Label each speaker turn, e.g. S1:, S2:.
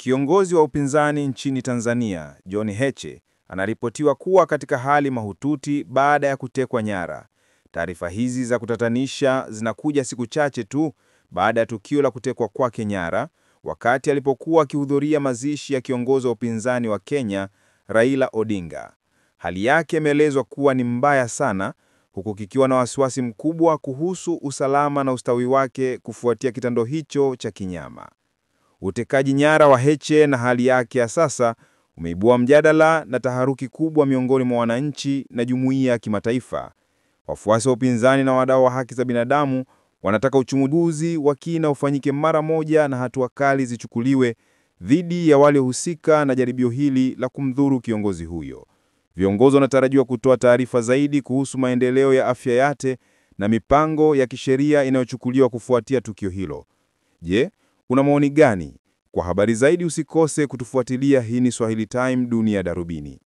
S1: Kiongozi wa upinzani nchini Tanzania, John Heche, anaripotiwa kuwa katika hali mahututi baada ya kutekwa nyara. Taarifa hizi za kutatanisha zinakuja siku chache tu baada ya tukio la kutekwa kwake nyara, wakati alipokuwa akihudhuria mazishi ya kiongozi wa upinzani wa Kenya, Raila Odinga. Hali yake imeelezwa kuwa ni mbaya sana, huku kikiwa na wasiwasi mkubwa kuhusu usalama na ustawi wake kufuatia kitendo hicho cha kinyama. Utekaji nyara wa Heche na hali yake ya sasa umeibua mjadala na taharuki kubwa miongoni mwa wananchi na jumuiya ya kimataifa. Wafuasi wa upinzani na wadau wa haki za binadamu wanataka uchunguzi wa kina ufanyike mara moja na hatua kali zichukuliwe dhidi ya wale husika na jaribio hili la kumdhuru kiongozi huyo. Viongozi wanatarajiwa kutoa taarifa zaidi kuhusu maendeleo ya afya yake na mipango ya kisheria inayochukuliwa kufuatia tukio hilo. Je, una maoni gani? Kwa habari zaidi usikose kutufuatilia. Hii ni Swahili Time Dunia Darubini.